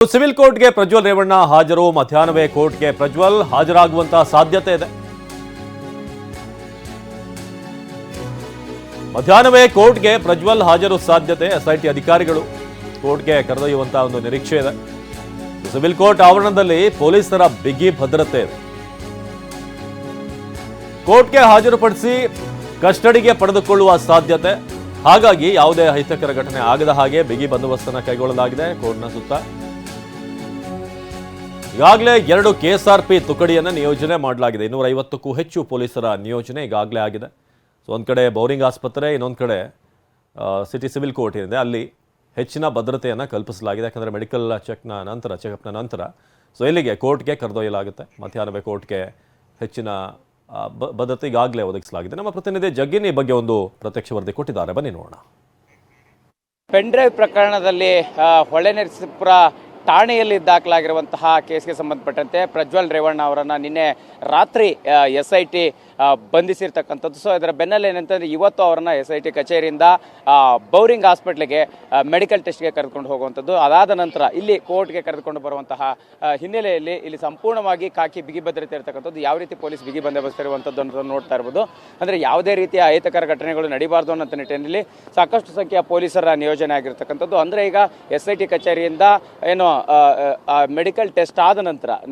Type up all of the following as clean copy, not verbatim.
Civil ಕೋರ್ಟ್ಗೆ ಪ್ರಜ್ವಲ್ ರೇವಣ್ಣ ಹಾಜರು. ಮಧ್ಯಾಹ್ನವೇ ಕೋರ್ಟ್ಗೆ ಪ್ರಜ್ವಲ್ ಹಾಜರಾಗುವಂತಹ ಸಾಧ್ಯತೆ ಇದೆ. ಮಧ್ಯಾಹ್ನವೇ ಕೋರ್ಟ್ಗೆ ಪ್ರಜ್ವಲ್ ಹಾಜರು ಸಾಧ್ಯತೆ. ಎಸ್ಐಟಿ ಅಧಿಕಾರಿಗಳು ಕೋರ್ಟ್ಗೆ ಕರೆದೊಯ್ಯುವಂತಹ ಒಂದು ನಿರೀಕ್ಷೆ ಇದೆ. ಸಿವಿಲ್ ಕೋರ್ಟ್ ಆವರಣದಲ್ಲಿ ಪೊಲೀಸರ ಬಿಗಿ ಭದ್ರತೆ ಇದೆ. ಕೋರ್ಟ್ಗೆ ಹಾಜರುಪಡಿಸಿ ಕಸ್ಟಡಿಗೆ ಪಡೆದುಕೊಳ್ಳುವ ಸಾಧ್ಯತೆ. ಹಾಗಾಗಿ ಯಾವುದೇ ಅಹಿತಕರ ಘಟನೆ ಆಗದ ಹಾಗೆ ಬಿಗಿ ಬಂದೋಬಸ್ತನ್ನು ಕೈಗೊಳ್ಳಲಾಗಿದೆ ಕೋರ್ಟ್ನ ಸುತ್ತ. ಈಗಾಗಲೇ 2 KSRP ತುಕಡಿಯನ್ನು ನಿಯೋಜನೆ ಮಾಡಲಾಗಿದೆ. 250ಕ್ಕೂ ಹೆಚ್ಚು ಪೊಲೀಸರ ನಿಯೋಜನೆ ಈಗಾಗಲೇ ಆಗಿದೆ. ಸೊ ಒಂದು ಕಡೆ ಬೌರಿಂಗ್ ಆಸ್ಪತ್ರೆ, ಇನ್ನೊಂದು ಕಡೆ ಸಿಟಿ ಸಿವಿಲ್ ಕೋರ್ಟ್ ಏನಿದೆ ಅಲ್ಲಿ ಹೆಚ್ಚಿನ ಭದ್ರತೆಯನ್ನು ಕಲ್ಪಿಸಲಾಗಿದೆ. ಯಾಕಂದರೆ ಮೆಡಿಕಲ್ ಚೆಕಪ್ನ ನಂತರ ಸೊ ಇಲ್ಲಿಗೆ ಕೋರ್ಟ್ಗೆ ಕರೆದೊಯ್ಯಲಾಗುತ್ತೆ. ಮಧ್ಯಾಹ್ನವೇ ಕೋರ್ಟ್ಗೆ ಹೆಚ್ಚಿನ ಭದ್ರತೆ ಈಗಾಗಲೇ ಒದಗಿಸಲಾಗಿದೆ. ನಮ್ಮ ಪ್ರತಿನಿಧಿ ಜಗ್ಗಿನ್ ಈ ಬಗ್ಗೆ ಒಂದು ಪ್ರತ್ಯಕ್ಷ ವರದಿ ಕೊಟ್ಟಿದ್ದಾರೆ, ಬನ್ನಿ ನೋಡೋಣ. ಪೆನ್ಡ್ರೈವ್ ಪ್ರಕರಣದಲ್ಲಿ ಹೊಳೆನರಸೀಪುರ ಠಾಣೆಯಲ್ಲಿ ದಾಖಲಾಗಿರುವಂತಹ ಕೇಸ್ಗೆ ಸಂಬಂಧಪಟ್ಟಂತೆ ಪ್ರಜ್ವಲ್ ರೇವಣ್ಣ ಅವರನ್ನು ನಿನ್ನೆ ರಾತ್ರಿ SIT ಬಂಧಿಸಿರ್ತಕ್ಕಂಥದ್ದು. ಸೊ ಇದರ ಬೆನ್ನಲ್ಲೇ ಏನಂತಂದರೆ ಇವತ್ತು ಅವರನ್ನು SIT ಕಚೇರಿಯಿಂದ ಬೌರಿಂಗ್ ಹಾಸ್ಪಿಟ್ಲಿಗೆ ಮೆಡಿಕಲ್ ಟೆಸ್ಟ್ಗೆ ಕರೆದುಕೊಂಡು ಹೋಗುವಂಥದ್ದು. ಅದಾದ ನಂತರ ಇಲ್ಲಿ ಕೋರ್ಟ್ಗೆ ಕರೆದುಕೊಂಡು ಬರುವಂತಹ ಹಿನ್ನೆಲೆಯಲ್ಲಿ ಇಲ್ಲಿ ಸಂಪೂರ್ಣವಾಗಿ ಕಾಕಿ ಬಿಗಿ ಭದ್ರತೆ ಇರತಕ್ಕಂಥದ್ದು. ಯಾವ ರೀತಿ ಪೊಲೀಸ್ ಬಿಗಿ ಬಂದೋಬಸ್ತ್ ಇರುವಂಥದ್ದು ಅನ್ನೋದನ್ನು ನೋಡ್ತಾ ಇರ್ಬೋದು. ಅಂದರೆ ಯಾವುದೇ ರೀತಿಯ ಅಹಿತಕರ ಘಟನೆಗಳು ನಡೀಬಾರ್ದು ಅನ್ನೋ ನಿಟ್ಟಿನಲ್ಲಿ ಸಾಕಷ್ಟು ಸಂಖ್ಯೆಯ ಪೊಲೀಸರ ನಿಯೋಜನೆ ಆಗಿರ್ತಕ್ಕಂಥದ್ದು. ಅಂದರೆ ಈಗ SIT ಕಚೇರಿಯಿಂದ ಏನು ಮೆಡಿಕಲ್ ಟೆಸ್ಟ್ ಆದ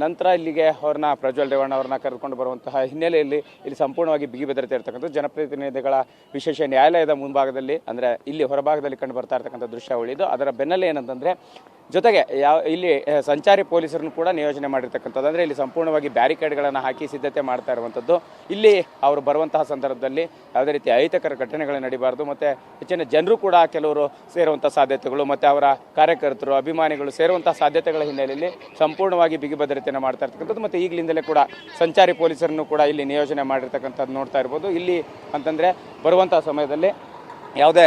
ನಂತರ ಇಲ್ಲಿಗೆ ಅವ್ರನ್ನ ಪ್ರಜ್ವಲ್ ರೇವಣ್ಣ ಅವ್ರನ್ನ ಕರೆದುಕೊಂಡು ಬರುವಂತಹ ಹಿನ್ನೆಲೆಯಲ್ಲಿ ಇಲ್ಲಿ ಸಂಪೂರ್ಣವಾಗಿ ಬಿಗಿ ಭದ್ರತೆ ಇರತಕ್ಕಂಥದ್ದು. ಜನಪ್ರತಿನಿಧಿಗಳ ವಿಶೇಷ ನ್ಯಾಯಾಲಯದ ಮುಂಭಾಗದಲ್ಲಿ ಅಂದರೆ ಇಲ್ಲಿ ಹೊರಭಾಗದಲ್ಲಿ ಕಂಡು ಬರ್ತಾ ಇರತಕ್ಕಂಥ ದೃಶ್ಯಾವಳಿ ಇದು. ಅದರ ಬೆನ್ನಲ್ಲೇ ಏನಂತಂದರೆ ಜೊತೆಗೆ ಇಲ್ಲಿ ಸಂಚಾರಿ ಪೊಲೀಸರನ್ನು ಕೂಡ ನಿಯೋಜನೆ ಮಾಡಿರ್ತಕ್ಕಂಥದ್ದು. ಅಂದರೆ ಇಲ್ಲಿ ಸಂಪೂರ್ಣವಾಗಿ ಬ್ಯಾರಿಕೇಡ್ಗಳನ್ನು ಹಾಕಿ ಸಿದ್ಧತೆ ಮಾಡ್ತಾ ಇರುವಂಥದ್ದು. ಇಲ್ಲಿ ಅವರು ಬರುವಂತಹ ಸಂದರ್ಭದಲ್ಲಿ ಯಾವುದೇ ರೀತಿ ಅಹಿತಕರ ಘಟನೆಗಳು ನಡೀಬಾರ್ದು, ಮತ್ತು ಹೆಚ್ಚಿನ ಜನರು ಕೂಡ ಕೆಲವರು ಸೇರುವಂಥ ಸಾಧ್ಯತೆಗಳು ಮತ್ತು ಅವರ ಕಾರ್ಯಕರ್ತರು ಅಭಿಮಾನಿಗಳು ಸೇರುವಂಥ ಸಾಧ್ಯತೆಗಳ ಹಿನ್ನೆಲೆಯಲ್ಲಿ ಸಂಪೂರ್ಣವಾಗಿ ಬಿಗಿ ಭದ್ರತೆಯನ್ನು ಮಾಡ್ತಾ ಇರ್ತಕ್ಕಂಥದ್ದು. ಮತ್ತು ಈಗಲಿಂದಲೇ ಕೂಡ ಸಂಚಾರಿ ಪೊಲೀಸರನ್ನು ಕೂಡ ಇಲ್ಲಿ ನಿಯೋಜನೆ ಮಾಡಿರ್ತಕ್ಕಂಥದ್ದು ನೋಡ್ತಾ ಇರ್ಬೋದು. ಇಲ್ಲಿ ಅಂತಂದರೆ ಬರುವಂಥ ಸಮಯದಲ್ಲಿ ಯಾವುದೇ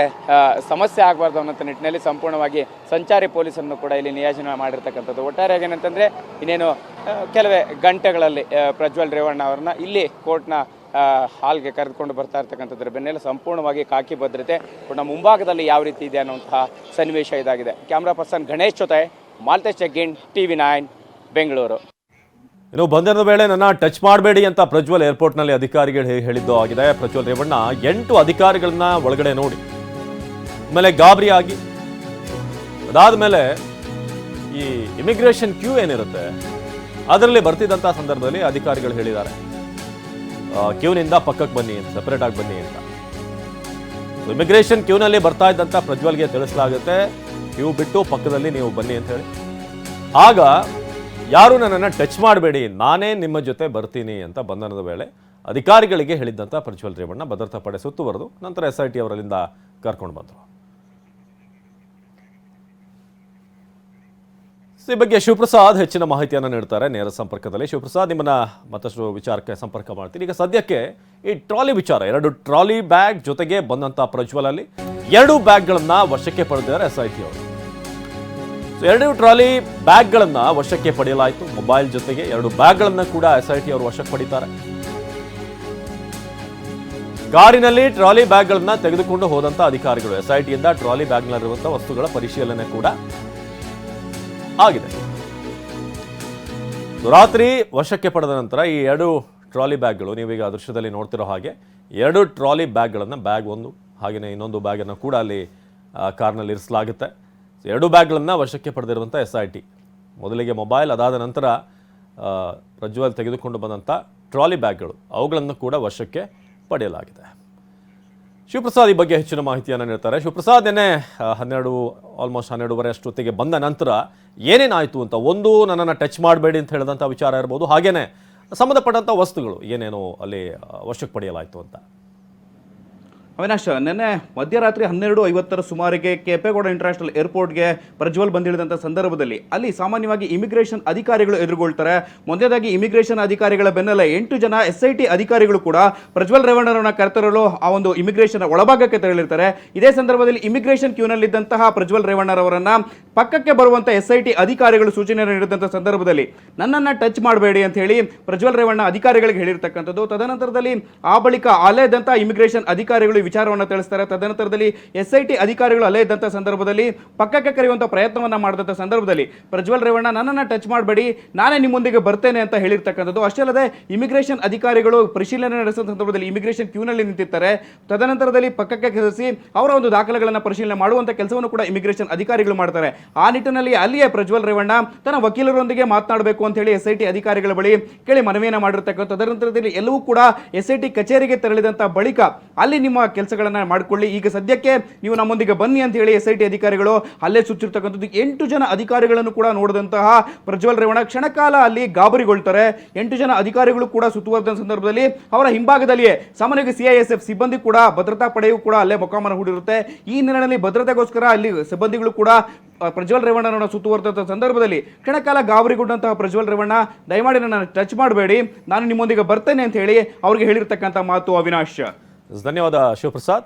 ಸಮಸ್ಯೆ ಆಗಬಾರ್ದು ಅನ್ನೋ ನಿಟ್ಟಿನಲ್ಲಿ ಸಂಪೂರ್ಣವಾಗಿ ಸಂಚಾರಿ ಪೊಲೀಸರನ್ನು ಕೂಡ ಇಲ್ಲಿ ನಿಯೋಜನೆ ಮಾಡಿರ್ತಕ್ಕಂಥದ್ದು. ಒಟ್ಟಾರೆಯಾಗಿ ಏನಂತಂದರೆ ಇನ್ನೇನು ಕೆಲವೇ ಗಂಟೆಗಳಲ್ಲಿ ಪ್ರಜ್ವಲ್ ರೇವಣ್ಣ ಅವ್ರನ್ನ ಇಲ್ಲಿ ಕೋರ್ಟ್ನ ಹಾಲ್ಗೆ ಕರೆದುಕೊಂಡು ಬರ್ತಾ ಇರ್ತಕ್ಕಂಥದ್ರ ಬೆನ್ನೆಲ್ಲ ಸಂಪೂರ್ಣವಾಗಿ ಕಾಕಿ ಭದ್ರತೆ ಕೂಡ ಮುಂಭಾಗದಲ್ಲಿ ಯಾವ ರೀತಿ ಇದೆ ಅನ್ನುವಂತಹ ಸನ್ನಿವೇಶ ಇದಾಗಿದೆ. ಕ್ಯಾಮ್ರಾ ಪರ್ಸನ್ ಗಣೇಶ್ ಜೊತೆ ಮಾಲ್ತೇಶ್ ಜಗ್ಗಿನ್, TV9 ಬೆಂಗಳೂರು. ಇನ್ನು ಬಂಧನದ ವೇಳೆ ನನ್ನ ಟಚ್ ಮಾಡಬೇಡಿ ಅಂತ ಪ್ರಜ್ವಲ್ ಏರ್ಪೋರ್ಟ್ನಲ್ಲಿ ಅಧಿಕಾರಿಗಳು ಹೇಳಿದ್ದು ಆಗಿದೆ. ಪ್ರಜ್ವಲ್ ರೇವಣ್ಣ 8 ಅಧಿಕಾರಿಗಳನ್ನ ಒಳಗಡೆ ನೋಡಿ ಆಮೇಲೆ ಗಾಬರಿಯಾಗಿ ಅದಾದ ಮೇಲೆ ಈ ಇಮಿಗ್ರೇಷನ್ ಕ್ಯೂ ಏನಿರುತ್ತೆ ಅದರಲ್ಲಿ ಬರ್ತಿದ್ದಂಥ ಸಂದರ್ಭದಲ್ಲಿ ಅಧಿಕಾರಿಗಳು ಹೇಳಿದ್ದಾರೆ ಕ್ಯೂನಿಂದ ಪಕ್ಕಕ್ಕೆ ಬನ್ನಿ ಅಂತ, ಸೆಪರೇಟ್ ಆಗಿ ಬನ್ನಿ ಅಂತ. ಇಮಿಗ್ರೇಷನ್ ಕ್ಯೂನಲ್ಲಿ ಬರ್ತಾ ಇದ್ದಂಥ ಪ್ರಜ್ವಲ್ಗೆ ತಿಳಿಸಲಾಗುತ್ತೆ ಕ್ಯೂ ಬಿಟ್ಟು ಪಕ್ಕದಲ್ಲಿ ನೀವು ಬನ್ನಿ ಅಂತ ಹೇಳಿ. ಆಗ ಯಾರು ನನ್ನನ್ನು ಟಚ್ ಮಾಡಬೇಡಿ, ನಾನೇ ನಿಮ್ಮ ಜೊತೆ ಬರ್ತೀನಿ ಅಂತ ಬಂಧನದ ವೇಳೆ ಅಧಿಕಾರಿಗಳಿಗೆ ಹೇಳಿದ್ದಂಥ ಪ್ರಜ್ವಲ್ ರೇವಣ್ಣ ಭದ್ರತಾ ಪಡೆ ಸುತ್ತುವರೆದು ನಂತರ SIT ಅವರಲ್ಲಿಂದ ಕರ್ಕೊಂಡು ಬಂದರು. ಈ ಬಗ್ಗೆ ಶಿವಪ್ರಸಾದ್ ಹೆಚ್ಚಿನ ಮಾಹಿತಿಯನ್ನು ನೀಡ್ತಾರೆ ನೇರ ಸಂಪರ್ಕದಲ್ಲಿ. ಶಿವಪ್ರಸಾದ್, ನಿಮ್ಮನ್ನ ಮತ್ತಷ್ಟು ವಿಚಾರಕ್ಕೆ ಸಂಪರ್ಕ ಮಾಡ್ತೀನಿ. ಈಗ ಸದ್ಯಕ್ಕೆ ಈ ಟ್ರಾಲಿ ವಿಚಾರ, 2 ಟ್ರಾಲಿ ಬ್ಯಾಗ್ ಜೊತೆಗೆ ಬಂದಂಥ ಪ್ರಜ್ವಲ್ ಅಲ್ಲಿ 2 ಬ್ಯಾಗ್ಗಳನ್ನು ವಶಕ್ಕೆ ಪಡೆದಿದ್ದಾರೆ SIT ಅವರು. 2 ಟ್ರಾಲಿ ಬ್ಯಾಗ್ಗಳನ್ನು ವಶಕ್ಕೆ ಪಡೆಯಲಾಯಿತು. ಮೊಬೈಲ್ ಜೊತೆಗೆ 2 ಬ್ಯಾಗ್ಗಳನ್ನು ಕೂಡ SIT ಅವರು ವಶಕ್ಕೆ ಪಡಿತಾರೆ. ಕಾರಿನಲ್ಲಿ ಟ್ರಾಲಿ ಬ್ಯಾಗ್ಗಳನ್ನು ತೆಗೆದುಕೊಂಡು ಹೋದಂಥ ಅಧಿಕಾರಿಗಳು SITಯಿಂದ ಟ್ರಾಲಿ ಬ್ಯಾಗ್ನಲ್ಲಿರುವಂಥ ವಸ್ತುಗಳ ಪರಿಶೀಲನೆ ಕೂಡ ಆಗಿದೆ. ರಾತ್ರಿ ವಶಕ್ಕೆ ಪಡೆದ ನಂತರ ಈ 2 ಟ್ರಾಲಿ ಬ್ಯಾಗ್ಗಳು, ನೀವೀಗ ದೃಶ್ಯದಲ್ಲಿ ನೋಡ್ತಿರೋ ಹಾಗೆ 2 ಟ್ರಾಲಿ ಬ್ಯಾಗ್ಗಳನ್ನು, ಬ್ಯಾಗ್ ಒಂದು ಹಾಗೆಯೇ ಇನ್ನೊಂದು ಬ್ಯಾಗನ್ನು ಕೂಡ ಅಲ್ಲಿ ಕಾರ್ನಲ್ಲಿ ಇರಿಸಲಾಗುತ್ತೆ. 2 ಬ್ಯಾಗ್ಗಳನ್ನು ವಶಕ್ಕೆ ಪಡೆದಿರುವಂಥ SIT. ಮೊದಲಿಗೆ ಮೊಬೈಲ್, ಅದಾದ ನಂತರ ಪ್ರಜ್ವಲ್ ತೆಗೆದುಕೊಂಡು ಬಂದಂಥ ಟ್ರಾಲಿ ಬ್ಯಾಗ್ಗಳು, ಅವುಗಳನ್ನು ಕೂಡ ವಶಕ್ಕೆ ಪಡೆಯಲಾಗಿದೆ. ಶಿವಪ್ರಸಾದ್ ಈ ಬಗ್ಗೆ ಹೆಚ್ಚಿನ ಮಾಹಿತಿಯನ್ನು ನೀಡ್ತಾರೆ. ಶಿವಪ್ರಸಾದ್, ನಿನ್ನೆ ಆಲ್ಮೋಸ್ಟ್ 12:30 ಅಷ್ಟೊತ್ತಿಗೆ ಬಂದ ನಂತರ ಏನೇನಾಯಿತು ಅಂತ, ಒಂದು ನನ್ನನ್ನು ಟಚ್ ಮಾಡಬೇಡಿ ಅಂತ ಹೇಳಿದಂಥ ವಿಚಾರ ಇರ್ಬೋದು, ಹಾಗೇನೆ ಸಂಬಂಧಪಟ್ಟಂಥ ವಸ್ತುಗಳು ಏನೇನು ಅಲ್ಲಿ ವಶಕ್ಕೆ ಪಡೆಯಲಾಯಿತು ಅಂತ. ಅವಿನಾಶ್, ನಿನ್ನೆ ಮಧ್ಯರಾತ್ರಿ 12:50 ಸುಮಾರಿಗೆ ಕೆಂಪೇಗೌಡ ಇಂಟರ್ನ್ಯಾಷನಲ್ ಏರ್ಪೋರ್ಟ್ಗೆ ಪ್ರಜ್ವಲ್ ಬಂದಿಳಿದಂಥ ಸಂದರ್ಭದಲ್ಲಿ ಅಲ್ಲಿ ಸಾಮಾನ್ಯವಾಗಿ ಇಮಿಗ್ರೇಷನ್ ಅಧಿಕಾರಿಗಳು ಎದುರುಗೊಳ್ತಾರೆ. ಮೊದಲನೇದಾಗಿ ಇಮಿಗ್ರೇಷನ್ ಅಧಿಕಾರಿಗಳ ಬೆನ್ನಲ್ಲೇ 8 ಜನ SIT ಅಧಿಕಾರಿಗಳು ಕೂಡ ಪ್ರಜ್ವಲ್ ರೇವಣ್ಣರನ್ನ ಕರೆತರಲು ಆ ಒಂದು ಇಮಿಗ್ರೇಷನ್ ಒಳಭಾಗಕ್ಕೆ ತೆರಳಿರ್ತಾರೆ. ಇದೇ ಸಂದರ್ಭದಲ್ಲಿ ಇಮಿಗ್ರೇಷನ್ ಕ್ಯೂನಲ್ಲಿದ್ದಂತಹ ಪ್ರಜ್ವಲ್ ರೇವಣ್ಣರವರನ್ನ ಪಕ್ಕಕ್ಕೆ ಬರುವಂಥ SIT ಅಧಿಕಾರಿಗಳು ಸೂಚನೆ ನೀಡಿದಂಥ ಸಂದರ್ಭದಲ್ಲಿ ನನ್ನನ್ನು ಟಚ್ ಮಾಡಬೇಡಿ ಅಂತ ಹೇಳಿ ಪ್ರಜ್ವಲ್ ರೇವಣ್ಣ ಅಧಿಕಾರಿಗಳಿಗೆ ಹೇಳಿರ್ತಕ್ಕಂಥದ್ದು. ತದನಂತರದಲ್ಲಿ ಆ ಬಳಿಕ ಅಲೆದಂಥ ಇಮಿಗ್ರೇಷನ್ ಅಧಿಕಾರಿಗಳು ವಿಚಾರವನ್ನು ತಿಳಿಸ್ತಾರೆ. ತದನಂತರದಲ್ಲಿ SIT ಅಧಿಕಾರಿಗಳು ಅಲ್ಲೇ ಇದ್ದಂಥ ಸಂದರ್ಭದಲ್ಲಿ ಪಕ್ಕಕ್ಕೆ ಕರೆಯುವಂಥ ಪ್ರಯತ್ನವನ್ನ ಮಾಡಿದಂಥ ಸಂದರ್ಭದಲ್ಲಿ ಪ್ರಜ್ವಲ್ ರೇವಣ್ಣ ನನ್ನನ್ನು ಟಚ್ ಮಾಡಬೇಡಿ, ನಾನೇ ನಿಮ್ಮೊಂದಿಗೆ ಬರ್ತೇನೆ ಅಂತ ಹೇಳಿರ್ತಕ್ಕಂಥದ್ದು. ಅಷ್ಟೇ ಅಲ್ಲದೆ ಇಮಿಗ್ರೇಷನ್ ಅಧಿಕಾರಿಗಳು ಪರಿಶೀಲನೆ ನಡೆಸಿದ ಸಂದರ್ಭದಲ್ಲಿ ಇಮಿಗ್ರೇಷನ್ ಕ್ಯೂನಲ್ಲಿ ನಿಂತಿರ್ತಾರೆ. ತದನಂತರದಲ್ಲಿ ಪಕ್ಕಕ್ಕೆ ಕರೆಸಿ ಅವರ ಒಂದು ದಾಖಲೆಗಳನ್ನು ಪರಿಶೀಲನೆ ಮಾಡುವಂಥ ಕೆಲಸವನ್ನು ಕೂಡ ಇಮಿಗ್ರೇಷನ್ ಅಧಿಕಾರಿಗಳು ಮಾಡ್ತಾರೆ. ಆ ನಿಟ್ಟಿನಲ್ಲಿ ಅಲ್ಲಿಯೇ ಪ್ರಜ್ವಲ್ ರೇವಣ್ಣ ತನ್ನ ವಕೀಲರೊಂದಿಗೆ ಮಾತನಾಡಬೇಕು ಅಂತ ಹೇಳಿ SIT ಅಧಿಕಾರಿಗಳ ಬಳಿ ಕೇಳಿ ಮನವಿಯನ್ನು ಮಾಡಿರ್ತಕ್ಕಂಥ. ತದನಂತರದಲ್ಲಿ ಎಲ್ಲವೂ ಕೂಡ SIT ಕಚೇರಿಗೆ ತೆರಳಿದಂತ ಬಳಿಕ ಅಲ್ಲಿ ನಿಮ್ಮ ಕೆಲಸಗಳನ್ನ ಮಾಡಿಕೊಳ್ಳಿ, ಈಗ ಸದ್ಯಕ್ಕೆ ನೀವು ನಮ್ಮೊಂದಿಗೆ ಬನ್ನಿ ಅಂತ ಹೇಳಿ SIT ಅಧಿಕಾರಿಗಳು ಅಲ್ಲೇ ಸೂಚಿರ್ತಕ್ಕಂಥದ್ದು. 8 ಜನ ಅಧಿಕಾರಿಗಳನ್ನು ಕೂಡ ನೋಡಿದಂತಹ ಪ್ರಜ್ವಲ್ ರೇವಣ್ಣ ಕ್ಷಣಕಾಲ ಅಲ್ಲಿ ಗಾಬರಿಗೊಳ್ತಾರೆ. 8 ಜನ ಅಧಿಕಾರಿಗಳು ಕೂಡ ಸುತ್ತುವರೆದ ಸಂದರ್ಭದಲ್ಲಿ ಅವರ ಹಿಂಭಾಗದಲ್ಲಿಯೇ ಸಾಮಾನ್ಯವಾಗಿ CISF ಸಿಬ್ಬಂದಿ ಕೂಡ ಭದ್ರತಾ ಪಡೆಯೂ ಕೂಡ ಅಲ್ಲೇ ಮೊಕ್ಕಾಮನ ಹೂಡಿರುತ್ತೆ. ಈ ನಿಟ್ಟಿನಲ್ಲಿ ಭದ್ರತೆಗೋಸ್ಕರ ಅಲ್ಲಿ ಸಿಬ್ಬಂದಿಗಳು ಕೂಡ ಪ್ರಜ್ವಲ್ ರೇವಣ್ಣನನ್ನು ಸುತ್ತುವರೆದಂಥ ಸಂದರ್ಭದಲ್ಲಿ ಕ್ಷಣಕಾಲ ಗಾಬರಿಗೊಂಡಂತಹ ಪ್ರಜ್ವಲ್ ರೇವಣ್ಣ ದಯಮಾಡಿ ನನ್ನ ಟಚ್ ಮಾಡಬೇಡಿ, ನಾನು ನಿಮ್ಮೊಂದಿಗೆ ಬರ್ತೇನೆ ಅಂತ ಹೇಳಿ ಅವ್ರಿಗೆ ಹೇಳಿರ್ತಕ್ಕಂಥ ಮಾತು. ಅವಿನಾಶ್, ಧನ್ಯವಾದ ಶಿವಪ್ರಸಾದ್.